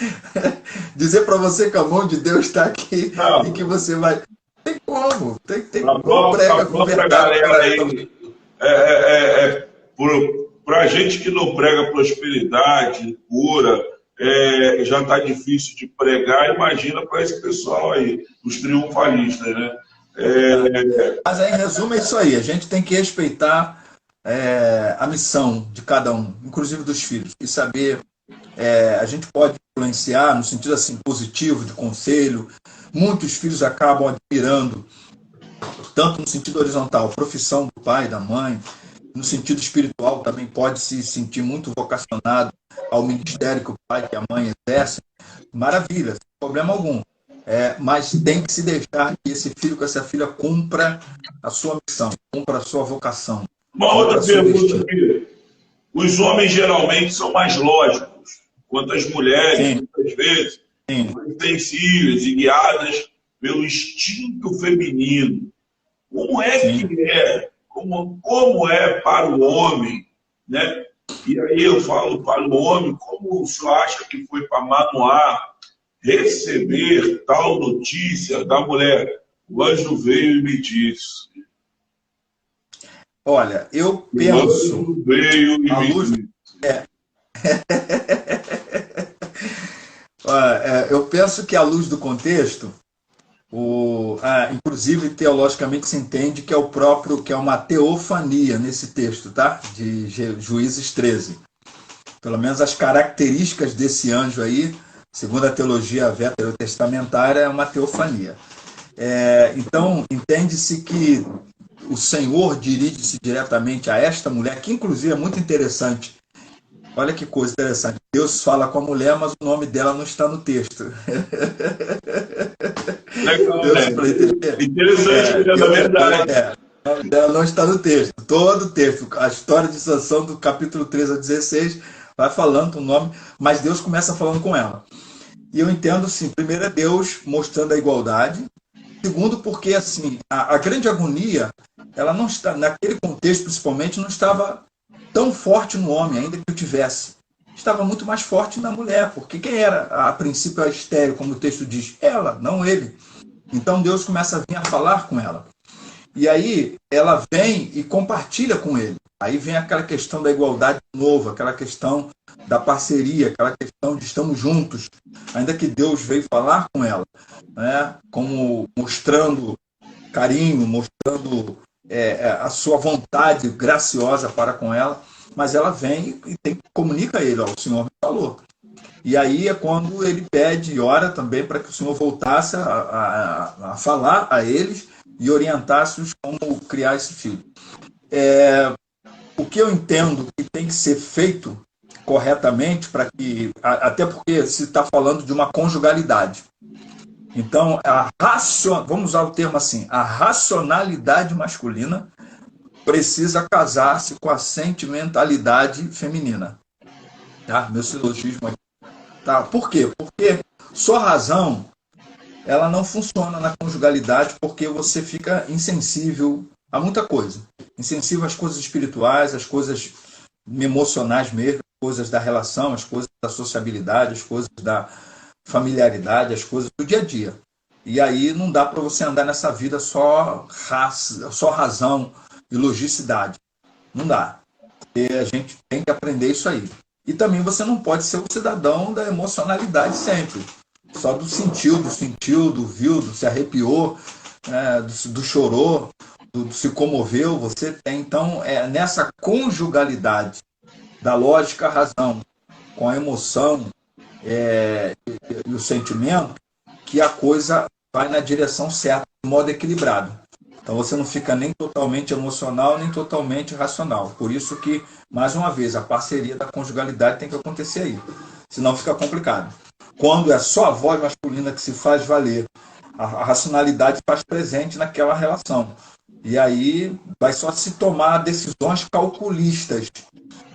Dizer para você que a mão de Deus está aqui Não. e que você vai. Tem como. Tem A como prega com própria verdade. galera aí, para gente que não prega prosperidade, cura, já está difícil de pregar, imagina para esse pessoal aí, os triunfalistas, né? Mas aí, em resumo, é isso aí. A gente tem que respeitar a missão de cada um, inclusive dos filhos, e saber. A gente pode influenciar no sentido assim positivo, de conselho. Muitos filhos acabam admirando, tanto no sentido horizontal, a profissão do pai, da mãe, no sentido espiritual também pode se sentir muito vocacionado ao ministério que o pai e a mãe exercem. Maravilha, sem problema algum. Mas tem que se deixar que esse filho, que essa filha cumpra a sua missão, cumpra a sua vocação. Uma outra pergunta aqui. Os homens geralmente são mais lógicos, enquanto as mulheres, muitas vezes, são sensíveis e guiadas pelo instinto feminino. Como é que é? Como é para o homem, né? E aí eu falo para o homem, como o senhor acha que foi para Manoá receber tal notícia da mulher? O anjo veio e me disse. Olha, eu penso. O anjo veio e me disse. Eu penso que, à luz do contexto, inclusive teologicamente se entende que é uma teofania nesse texto, tá? De Juízes 13. Pelo menos as características desse anjo aí, segundo a teologia veterotestamentária, é uma teofania. Então, entende-se que o Senhor dirige-se diretamente a esta mulher, que inclusive é muito interessante. Olha que coisa interessante. Deus fala com a mulher, mas o nome dela não está no texto. Legal, interessante, é verdade. O nome dela não está no texto. Todo o texto, a história de Sansão, do capítulo 13 a 16, vai falando o nome, mas Deus começa falando com ela. E eu entendo, sim, primeiro é Deus mostrando a igualdade. Segundo, porque assim, a grande agonia, ela não está, naquele contexto principalmente, não estava tão forte no homem, ainda que eu tivesse. Estava muito mais forte na mulher, porque quem era, a princípio, a estéril, como o texto diz? Ela, não ele. Então Deus começa a vir a falar com ela. E aí ela vem e compartilha com ele. Aí vem aquela questão da igualdade nova, aquela questão da parceria, aquela questão de estamos juntos, ainda que Deus veio falar com ela, né? Como mostrando carinho, mostrando a sua vontade graciosa para com ela, mas ela vem e comunica a ele, o Senhor me falou. E aí é quando ele pede e ora também para que o Senhor voltasse a falar a eles e orientasse-os como criar esse filho. O que eu entendo que tem que ser feito corretamente, para que, até porque se está falando de uma conjugalidade. Então, vamos usar o termo assim, a racionalidade masculina precisa casar-se com a sentimentalidade feminina. Tá? Meu silogismo aqui. Tá? Por quê? Porque só razão ela não funciona na conjugalidade, porque você fica insensível a muita coisa. Insensível às coisas espirituais, às coisas emocionais mesmo, as coisas da relação, as coisas da sociabilidade, as coisas da familiaridade, as coisas do dia a dia. E aí não dá para você andar nessa vida só razão e logicidade. Não dá. E a gente tem que aprender isso aí. E também você não pode ser um cidadão da emocionalidade sempre. Só do sentiu, do viu, do se arrepiou, do chorou, do se comoveu. Você tem, então, nessa conjugalidade da lógica, a razão, com a emoção e o sentimento, que a coisa vai na direção certa, de modo equilibrado. Então você não fica nem totalmente emocional, nem totalmente racional. Por isso que, mais uma vez, a parceria da conjugalidade tem que acontecer aí. Senão fica complicado. Quando é só a voz masculina que se faz valer a racionalidade faz presente naquela relação. E aí vai só se tomar decisões calculistas,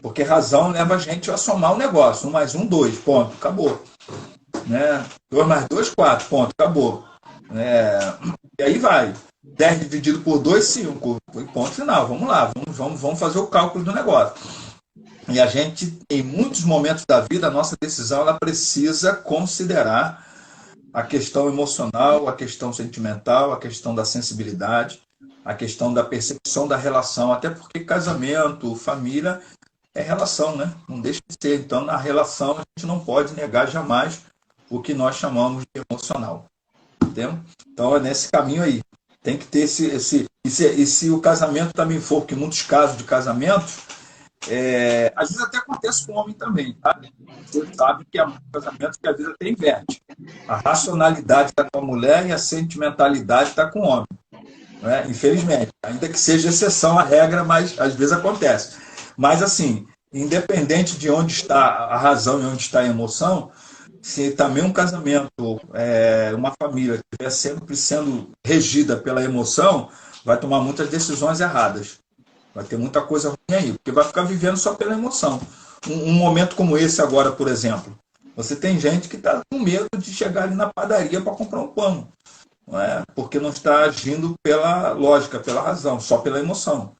porque razão leva a gente a somar o negócio. 1 mais 1, 2, ponto, acabou. Né? 2 mais 2, 4, ponto, acabou. E aí vai. 10 dividido por 2, 5. Ponto final. Vamos lá, vamos fazer o cálculo do negócio. E a gente, em muitos momentos da vida, a nossa decisão ela precisa considerar a questão emocional, a questão sentimental, a questão da sensibilidade, a questão da percepção da relação, até porque casamento, família é relação, né? Não deixa de ser. Então, na relação, a gente não pode negar jamais o que nós chamamos de emocional. Entendeu? Então, é nesse caminho aí. Tem que ter e se o casamento também for, porque muitos casos de casamentos, às vezes até acontece com o homem também, tá? Você sabe que há casamentos que às vezes até inverte. A racionalidade está com a mulher e a sentimentalidade está com o homem. Né? Infelizmente. Ainda que seja exceção à regra, mas às vezes acontece. Mas assim, independente de onde está a razão e onde está a emoção, se também um casamento, uma família estiver sempre sendo regida pela emoção, vai tomar muitas decisões erradas. Vai ter muita coisa ruim aí, porque vai ficar vivendo só pela emoção. Um momento como esse agora, por exemplo, você tem gente que está com medo de chegar ali na padaria para comprar um pão, não é? Porque não está agindo pela lógica, pela razão, só pela emoção.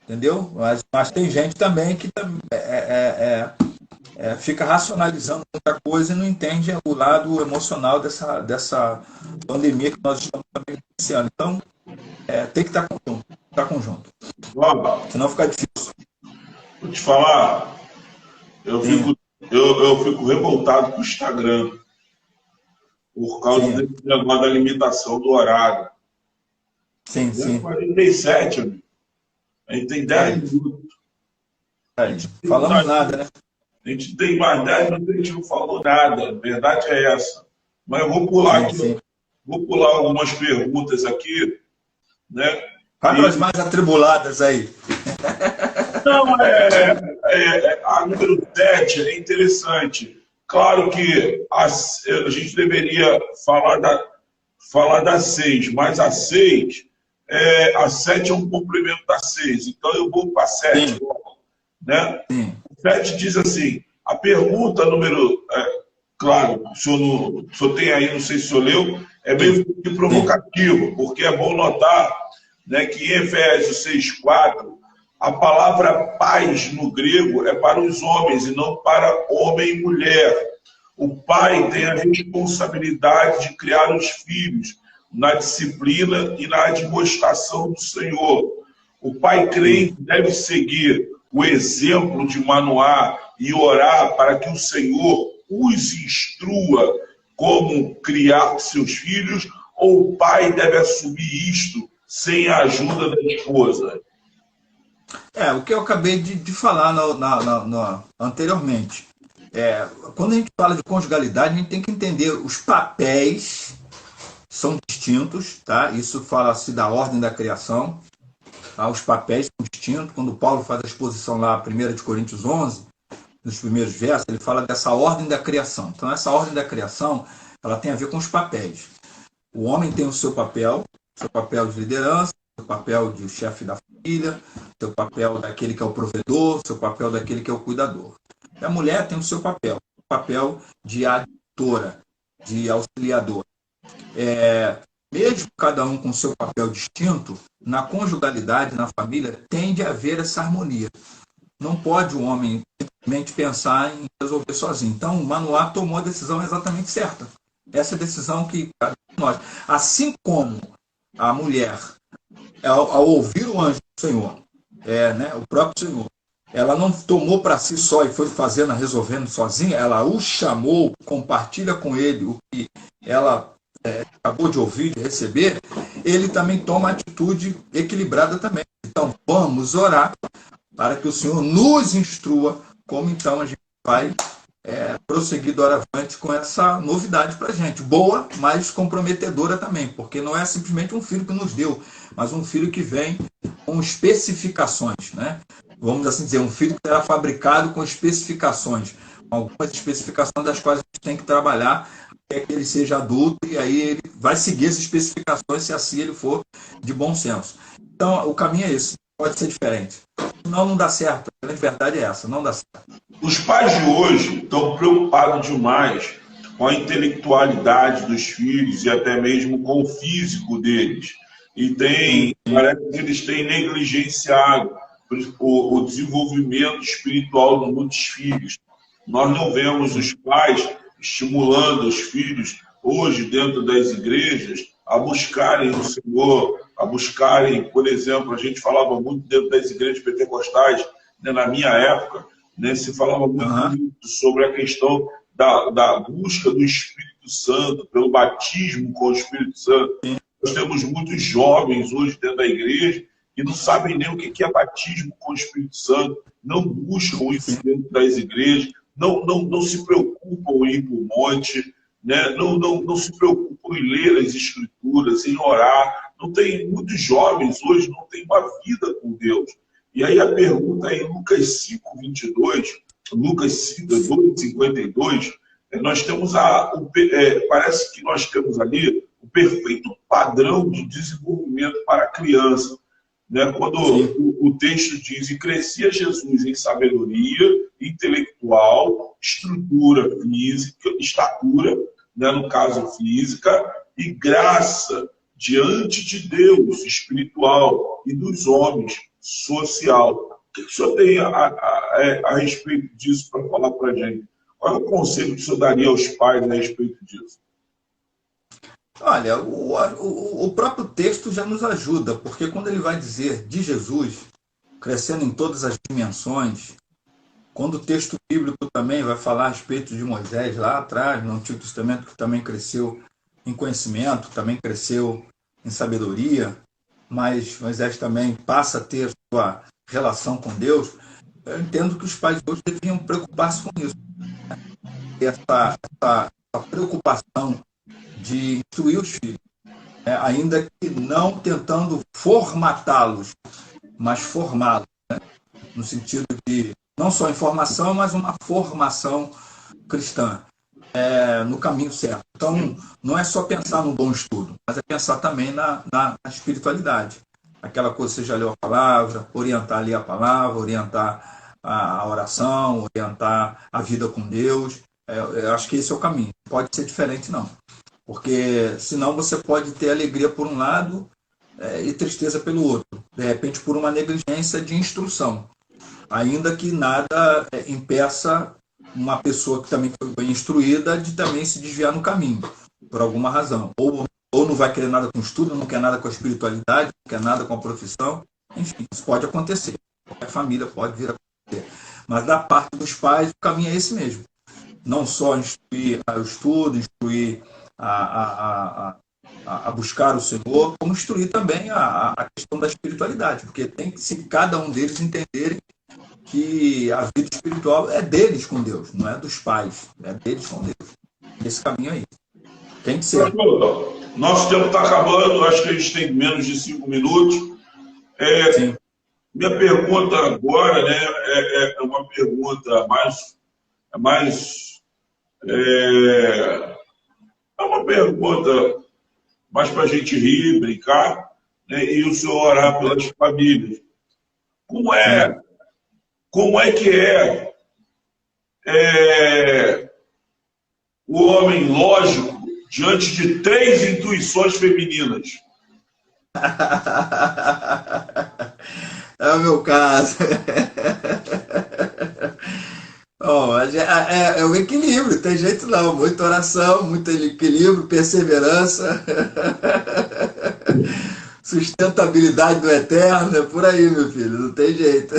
Entendeu? Mas tem gente também que fica racionalizando muita coisa e não entende o lado emocional dessa pandemia que nós estamos também iniciando. Então, tem que estar conjunto. Senão fica difícil. Vou te falar, eu fico revoltado com o Instagram por causa desse negócio da limitação do horário. Sim. 47, amigo. A gente tem 10 minutos. Falamos nada, né? A gente tem mais 10 minutos, a gente não falou nada. A verdade é essa. Mas eu vou pular aqui. Vou pular algumas perguntas aqui, né? Vai para as mais atribuladas aí. Não, a número 7 é interessante. Claro que a gente deveria falar da 6, mas a 6, a 7 é um complemento da 6. Então eu vou para a 7. Né? O 7 diz assim, a pergunta número... claro, o senhor tem aí, não sei se o senhor leu, é meio provocativo, porque é bom notar, né, que em Efésios 6,4, a palavra pais no grego é para os homens e não para homem e mulher. O pai tem a responsabilidade de criar os filhos na disciplina e na admoestação do Senhor. O pai crente deve seguir o exemplo de Manoá e orar para que o Senhor os instrua como criar seus filhos, ou o pai deve assumir isto sem a ajuda da esposa? O que eu acabei de falar anteriormente. Quando a gente fala de conjugalidade, a gente tem que entender os papéis são distintos, tá? Isso fala-se da ordem da criação. Tá? Os papéis são distintos. Quando Paulo faz a exposição lá, 1 Coríntios 11, nos primeiros versos, ele fala dessa ordem da criação. Então, essa ordem da criação, ela tem a ver com os papéis. O homem tem o seu papel de liderança, o seu papel de chefe da família, o seu papel daquele que é o provedor, o seu papel daquele que é o cuidador. E a mulher tem o seu papel de aditora, de auxiliadora. Mesmo cada um com seu papel distinto, na conjugalidade, na família, tende a haver essa harmonia. Não pode o homem simplesmente pensar em resolver sozinho. Então, o Manoá tomou a decisão exatamente certa. Essa é a decisão que cabe a nós. Assim como a mulher, ao ouvir o anjo do Senhor, o próprio Senhor, ela não tomou para si só e foi resolvendo sozinha, ela o chamou, compartilha com ele o que ela acabou de ouvir, de receber, ele também toma atitude equilibrada também. Então, vamos orar para que o Senhor nos instrua como então a gente vai prosseguir doravante com essa novidade para a gente. Boa, mas comprometedora também, porque não é simplesmente um filho que nos deu, mas um filho que vem com especificações, né? Vamos assim dizer, um filho que será fabricado com especificações, algumas especificações das quais a gente tem que trabalhar quer que ele seja adulto, e aí ele vai seguir as especificações se assim ele for de bom senso. Então, o caminho é esse, pode ser diferente. Senão não dá certo, a grande verdade é essa, não dá certo. Os pais de hoje estão preocupados demais com a intelectualidade dos filhos e até mesmo com o físico deles. E parece que eles têm negligenciado o desenvolvimento espiritual dos filhos. Nós não vemos os pais estimulando os filhos, hoje, dentro das igrejas, a buscarem o Senhor, a buscarem, por exemplo, a gente falava muito dentro das igrejas pentecostais, né, na minha época, né, se falava muito sobre a questão da busca do Espírito Santo, pelo batismo com o Espírito Santo. Nós temos muitos jovens hoje dentro da igreja que não sabem nem o que é batismo com o Espírito Santo, não buscam isso dentro das igrejas, não se preocupam em ir para o monte, né? não se preocupam em ler as Escrituras, em orar. Não tem, muitos jovens hoje não têm uma vida com Deus. E aí a pergunta é em Lucas 5:22, Lucas 2:52, nós temos parece que nós temos ali o perfeito padrão de desenvolvimento para a criança. Né? Quando o texto diz, e crescia Jesus em sabedoria intelectual, estrutura física, estatura, né? No caso física, e graça diante de Deus, espiritual, e dos homens, social. O que o senhor tem a respeito disso para falar para a gente? Qual é o conselho que o senhor daria aos pais a respeito disso? Olha, o próprio texto já nos ajuda, porque quando ele vai dizer de Jesus, crescendo em todas as dimensões, quando o texto bíblico também vai falar a respeito de Moisés lá atrás, no Antigo Testamento, que também cresceu em conhecimento, também cresceu em sabedoria, mas Moisés também passa a ter sua relação com Deus, eu entendo que os pais hoje deviam preocupar-se com isso. Essa preocupação de instruir os filhos, ainda que não tentando formatá-los, mas formá-los, né? No sentido de não só informação, mas uma formação cristã, no caminho certo. Então, não é só pensar no bom estudo, mas é pensar também na espiritualidade. Aquela coisa que você já leu a palavra, orientar ali a palavra, orientar a oração, orientar a vida com Deus. Eu acho que esse é o caminho. Pode ser diferente, não. Porque senão você pode ter alegria por um lado e tristeza pelo outro. De repente, por uma negligência de instrução. Ainda que nada impeça uma pessoa que também foi bem instruída de também se desviar no caminho, por alguma razão. Ou não vai querer nada com o estudo, não quer nada com a espiritualidade, não quer nada com a profissão. Enfim, isso pode acontecer. Qualquer família pode vir a acontecer. Mas da parte dos pais, o caminho é esse mesmo. Não só instruir o estudo, instruir a buscar o Senhor, como instruir também a questão da espiritualidade, porque tem que se cada um deles entenderem que a vida espiritual é deles com Deus, não é dos pais, é deles com Deus. Esse caminho aí. Tem que ser. Nosso tempo está acabando, acho que a gente tem menos de 5 minutos. Minha pergunta agora, né, é uma pergunta é uma pergunta mais para a gente rir, brincar, né, e o senhor orar pelas famílias. Como é que o homem lógico diante de 3 intuições femininas? É o meu caso. É o equilíbrio, tem jeito não. Muita oração, muito equilíbrio, perseverança, sustentabilidade do eterno, é por aí, meu filho, não tem jeito.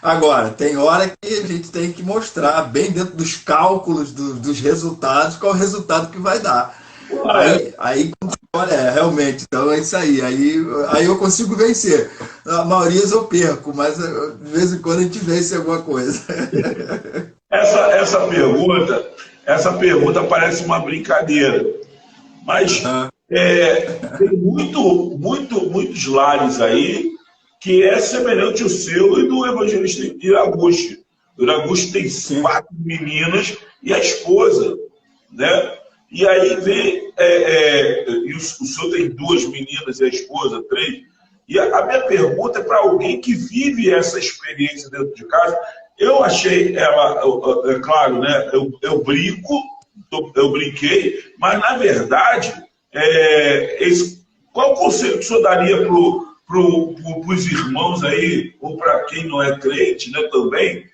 Agora, tem hora que a gente tem que mostrar, bem dentro dos cálculos dos resultados, qual é o resultado que vai dar. Aí olha, realmente, então é isso aí. Aí eu consigo vencer. A maioria eu perco, mas de vez em quando a gente vence alguma coisa. Essa pergunta parece uma brincadeira, mas tem muitos lares aí que é semelhante ao seu e do evangelista Iraguchi. O Iraguchi tem 4 meninas e a esposa. né? E aí vem, e o senhor tem 2 meninas e a esposa, 3. E a minha pergunta é para alguém que vive essa experiência dentro de casa. Eu achei ela, é claro, né? Eu brinquei, mas na verdade, qual o conselho que o senhor daria para os irmãos aí, ou para quem não é crente, né, também,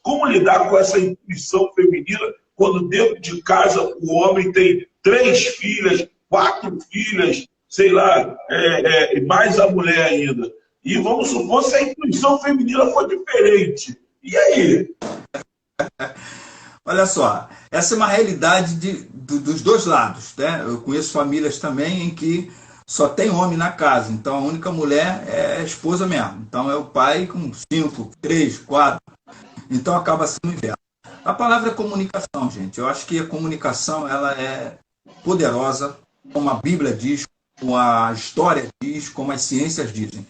como lidar com essa intuição feminina quando dentro de casa o homem tem 3 filhas, 4 filhas, sei lá, mais a mulher ainda. E vamos supor se a intuição feminina for diferente. E aí? Olha só, essa é uma realidade dos dois lados, né? Eu conheço famílias também em que só tem homem na casa, então a única mulher é a esposa mesmo. Então é o pai com 5, 3, 4. Então acaba sendo o inverso. A palavra é comunicação, gente. Eu acho que a comunicação ela é poderosa, como a Bíblia diz, como a história diz, como as ciências dizem.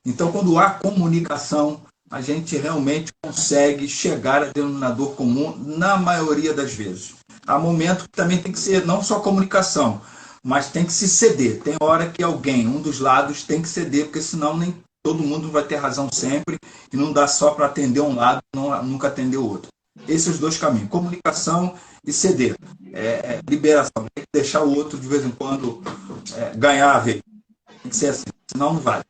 Então, quando há comunicação, a gente realmente consegue chegar a denominador comum na maioria das vezes. Há momentos que também tem que ser não só comunicação, mas tem que se ceder. Tem hora que alguém, um dos lados, tem que ceder, porque senão nem todo mundo vai ter razão sempre e não dá só para atender um lado e nunca atender o outro. Esses são os 2 caminhos, comunicação e ceder. Liberação, tem que deixar o outro de vez em quando ganhar a vez. Tem que ser assim, senão não vai.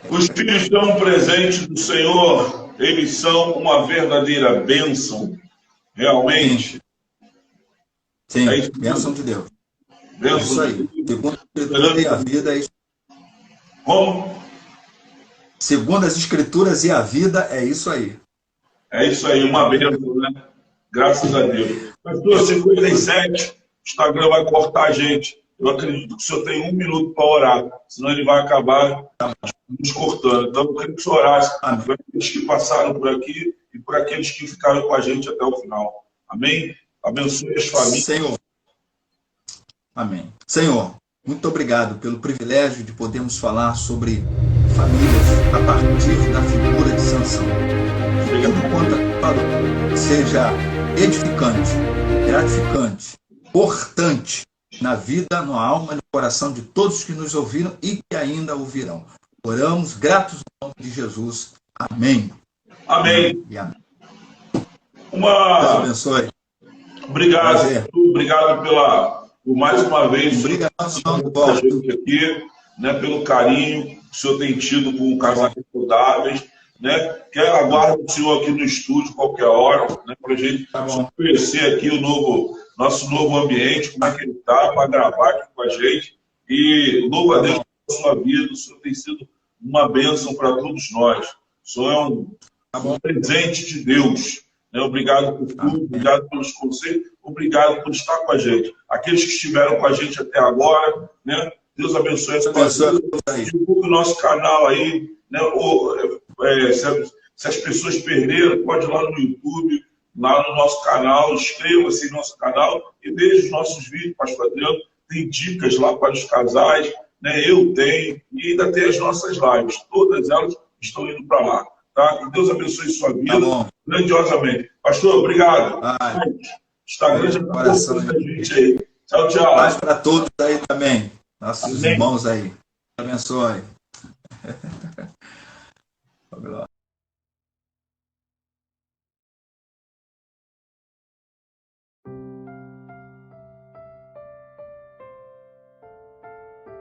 Os filhos são um presente do Senhor, eles são uma verdadeira bênção, realmente. Sim, bênção de Deus. Bênção isso aí. Segundo a Escritura e a vida, é isso. Como? Segundo as Escrituras e a vida, é isso aí. É isso aí, uma bênção, né? Graças a Deus. Pastor, 57, o Instagram vai cortar a gente. Eu acredito que o senhor tem 1 minuto para orar, senão ele vai acabar nos cortando. Então, eu queria que o senhor orasse para aqueles que passaram por aqui e por aqueles que ficaram com a gente até o final. Amém? Abençoe as famílias. Senhor. Amém. Senhor, muito obrigado pelo privilégio de podermos falar sobre famílias a partir da figura de Sansão. Que tudo quanto falou seja edificante, gratificante, importante na vida, na alma e no coração de todos que nos ouviram e que ainda ouvirão. Oramos gratos no nome de Jesus. Amém. Amém. E amém. Deus abençoe. Obrigado. Obrigado por mais uma vez. Obrigado a gente aqui, né, pelo carinho que o senhor tem tido com casais saudáveis. Né? Quero aguardar o senhor aqui no estúdio qualquer hora, né, para a gente conhecer aqui nosso novo ambiente, como é que ele está, para gravar aqui com a gente. E louvo a Deus pela sua vida. O senhor tem sido uma bênção para todos nós. O senhor é um presente de Deus. Né? Obrigado por tudo, obrigado pelos conselhos, obrigado por estar com a gente. Aqueles que estiveram com a gente até agora, né? Deus abençoe essa pessoa. Divulgue o nosso canal aí, né? Se as pessoas perderam, pode ir lá no YouTube, lá no nosse canal, inscreva-se no nosso canal e veja os nossos vídeos, Pastor Adriano. Tem dicas lá para os casais, né? Eu tenho, e ainda tem as nossas lives. Todas elas estão indo para lá. Tá? Que Deus abençoe sua vida grandiosamente. Pastor, obrigado. Instagram já está postando a gente aí. Tchau, tchau. Paz para todos aí também. Nossos irmãos aí. Deus abençoe.